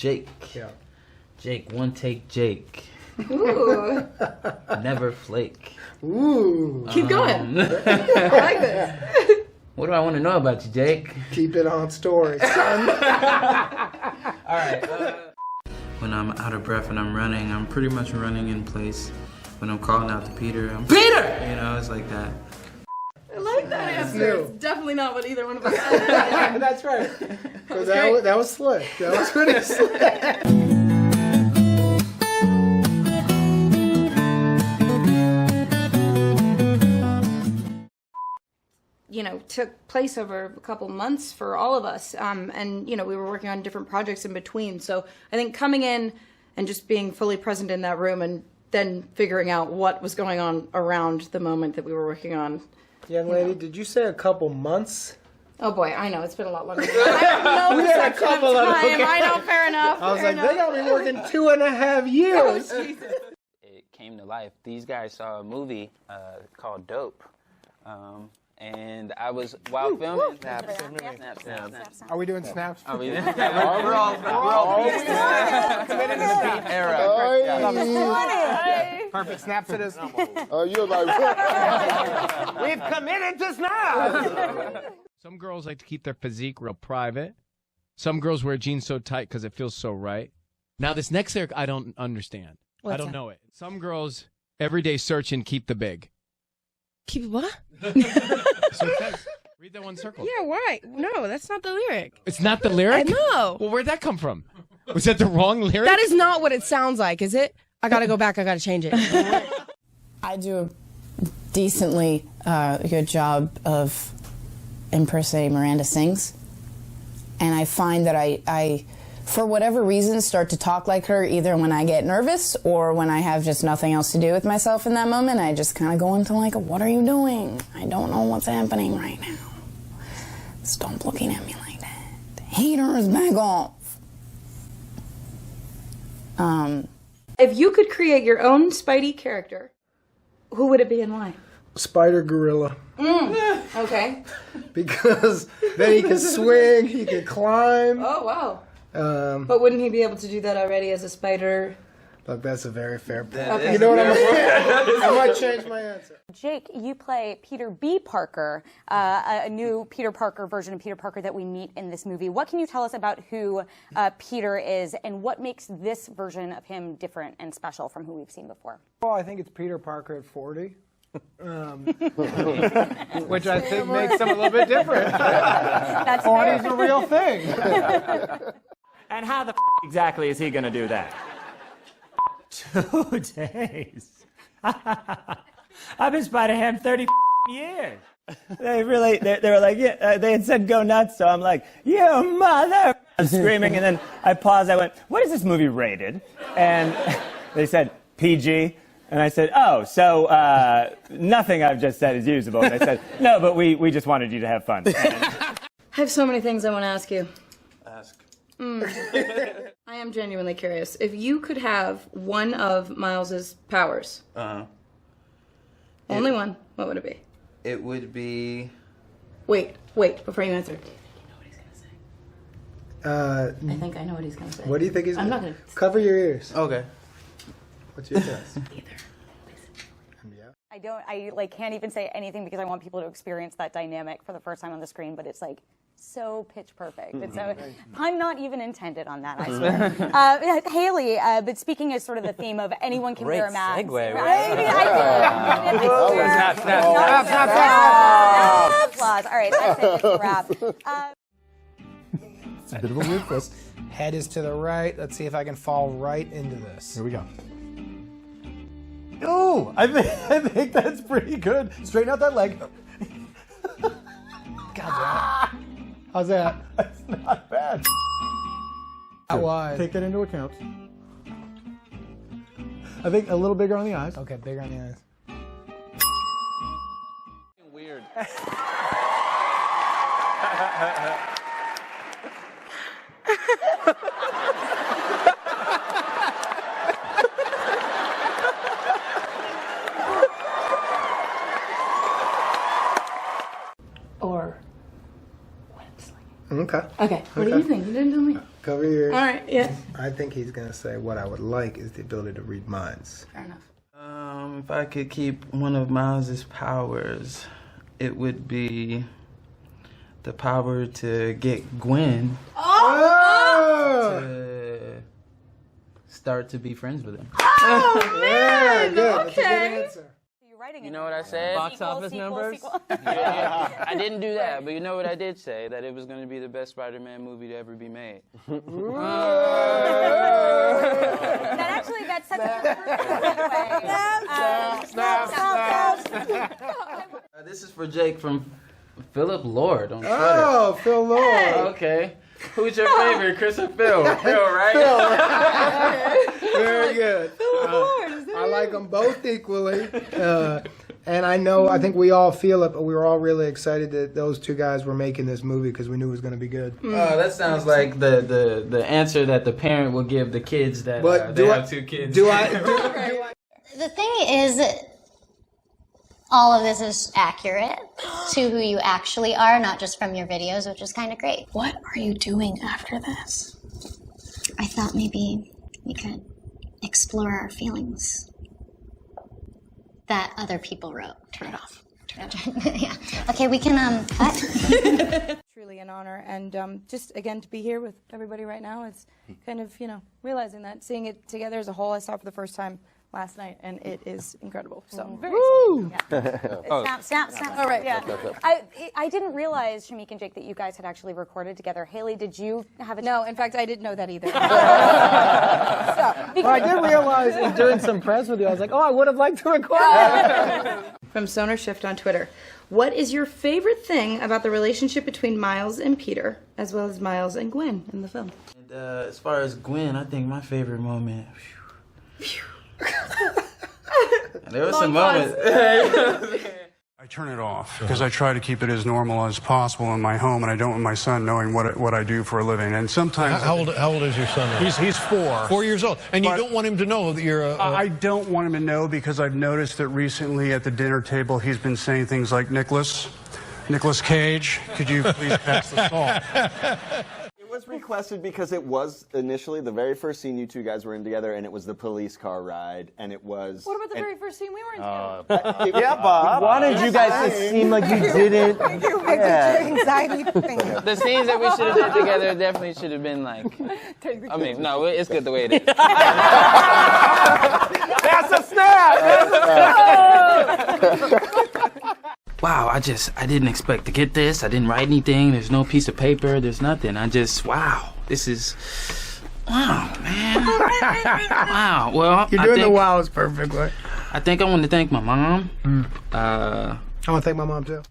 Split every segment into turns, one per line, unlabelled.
Jake.
Yeah.
Jake, one take Jake.
Ooh.
Never flake.
Ooh.
Keep going. I like this.
What do I want to know about you, Jake?
Keep it on story, son.
Alright. When I'm out of breath and I'm running, I'm pretty much running in place. When I'm calling out to Peter, I'm Peter! You know, it's like that.
I like that answer.
new.
It's definitely not what either one of us said.
That's right. That was slick. That was pretty slick.
You know, took place over a couple months for all of us. And, you know, we were working on different projects in between. So I think coming in and just being fully present in that room and then figuring out what was going on around the moment that we were working on.
Young lady, did you say a couple months?
Oh boy, I know, it's been a lot longer. I don't know the section of time. I know, fair enough.
I was like, they got me working 2.5 years.
Oh, Jesus.
It came to life. These guys saw a movie called Dope. And I was, while filming, snap.
Are we doing snaps?
Are we there? We're all committed to the beat era.
Perfect snaps it is.
Oh, you're like,
We've committed to snap. Some girls like to keep their physique real private. Some girls wear jeans so tight because it feels so right. Now, this next lyric, I don't understand. I don't know it. Some girls, everyday search and keep the big.
Keep what?
So it says, read that one circle.
Yeah, why? No, that's not the lyric.
It's not the lyric?
No.
Well, where'd that come from? Was that the wrong lyric?
That is not what it sounds like, is it? I gotta go back, I gotta change it.
I do a decently good job of impersonating Miranda Sings. And I find that I, for whatever reason, start to talk like her either when I get nervous or when I have just nothing else to do with myself in that moment. I just kind of go into like, what are you doing? I don't know what's happening right now. Stop looking at me like that. Haters, back off.
If you could create your own Spidey character, who would it be and why?
Spider Gorilla.
Okay.
Because then he can swing, he can climb.
Oh, wow. But wouldn't he be able to do that already as a spider?
Look, that's a very fair point.
Okay.
You know what I'm saying? I might change my answer.
Jake, you play Peter B. Parker, a new Peter Parker version of Peter Parker that we meet in this movie. What can you tell us about who Peter is and what makes this version of him different and special from who we've seen before?
Well, I think it's Peter Parker at 40. Which I think makes him a little bit different.
That's
40's a real thing.
And how the exactly is he going to do that? 2 days. I've been Spider-Ham 30 years. They were like, yeah, they had said go nuts, so I'm like, you mother! I'm screaming, and then I paused, I went, what is this movie rated? And they said, PG. And I said, oh, so nothing I've just said is usable. And they said, no, but we just wanted you to have fun.
I have so many things I want to ask you.
Ask.
I am genuinely curious. If you could have one of Miles's powers, only one, what would it be?
It would be...
Wait, before you answer. Do you know what he's going to say? I think I know what he's going to say.
What do you think he's
I'm
going
not
to
going to...
Cover your ears.
Okay.
What's your guess?
I can't even say anything because I want people to experience that dynamic for the first time on the screen, but it's like so pitch perfect. It's I'm not even intended on that, I swear. Haley, but speaking as sort of the theme of anyone can wear a mask.
Segue.
Applause. All right, that's it. It's a wrap.
It's a bit of a weird twist. Head is to the right. Let's see if I can fall right into this.
Here we go. Oh, I think that's pretty good. Straighten out that leg.
God, how's that?
That's not bad.
Not wide.
Take that into account. I think a little bigger on the eyes.
Okay, bigger on the eyes.
Weird.
Or web slinging.
Okay.
Okay, what do you think? You didn't tell me.
Come here.
All right, yeah.
I think he's gonna say what I would like is the ability to read minds.
Fair enough.
If I could keep one of Miles's powers, it would be the power to get Gwen to start to be friends with him.
Oh, man!
Good. That's a good
Okay.
answer.
You know what I said?
Box office numbers?
Yeah, I didn't do that, but you know what I did say? That it was going to be the best Spider-Man movie to ever be made.
That's such a
This is for Jake from Philip Lord on Twitter.
Oh, Phil Lord.
Okay. Who's your favorite, Chris or Phil? Phil, right?
Very good. I like them both equally. And I think we all feel it, but we were all really excited that those two guys were making this movie because we knew it was going to be good.
Oh, that sounds like the answer that the parent will give the kids that they have two kids.
The thing is, all of this is accurate to who you actually are, not just from your videos, which is kind of great.
What are you doing after this?
I thought maybe we could explore our feelings that other people wrote. Turn it off. Yeah. Okay, we can cut.
Truly an honor, and just again to be here with everybody right now, it's kind of realizing that, seeing it together as a whole. I saw it for the first time last night, and it is incredible. So I'm very excited. Yeah.
Snap.
All right.
Yeah. I didn't realize, Shamik and Jake, that you guys had actually recorded together. Haley, did you have a...
No, in fact, I didn't know that either.
Well, I did realize during some press with you, I was like, oh, I would have liked to record that.
From Sonar Shift on Twitter, what is your favorite thing about the relationship between Miles and Peter, as well as Miles and Gwen in the film?
And, as far as Gwen, I think my favorite moment... There was some moments.
I turn it off because I try to keep it as normal as possible in my home, and I don't want my son knowing what I do for a living. And sometimes
how old is your son now?
He's 4.
4 years old, and you don't want him to know that you're
I don't want him to know because I've noticed that recently at the dinner table he's been saying things like Nicolas Cage, could you please pass the salt?
It was requested because it was initially the very first scene you two guys were in together, and it was the police car ride, and it was...
What about the very first scene we were in together?
Yeah, Bob.
We wanted you guys to seem like you didn't...
The scenes that we should have did together definitely should have been like... I mean, no, it's good the way it is.
That's a snap!
Wow, I didn't expect to get this. I didn't write anything. There's no piece of paper. There's nothing. Wow, this is... Wow, man. Wow, well,
You're doing the wows perfectly.
I think I want to thank my mom.
I want to thank my mom, too.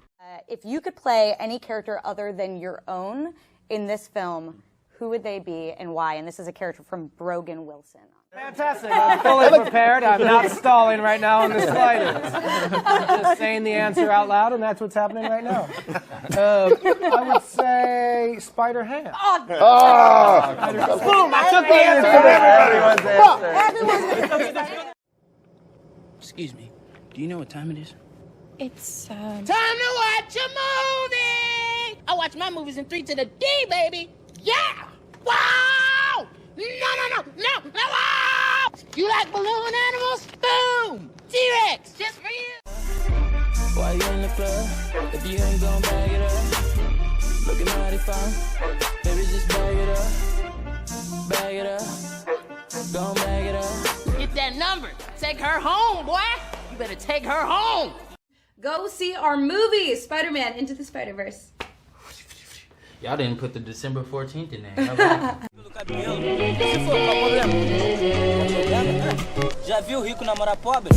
If you could play any character other than your own in this film, who would they be and why? And this is a character from Brogan Wilson.
Fantastic. I'm fully prepared. I'm not stalling right now in the slightest. I'm just saying the answer out loud, and that's what's happening right now. I would say Spider-Ham.
Boom! I took the answer.
Excuse me. Do you know what time it is?
It's
Time to watch a movie! I watch my movies in 3 to the D, baby! Yeah! Wow! No! Wow! You like balloon animals? Boom! T-Rex, just for you!
Why you in the club? If you ain't gon' bag it up, looking mighty fine. Baby, just bag it up. Bag it up. Gon' bag it up.
Get that number. Take her home, boy! You better take her home!
Go see our movie, Spider-Man Into the Spider-Verse.
Y'all didn't put the December 14th in there.
Já viu rico namorar pobre?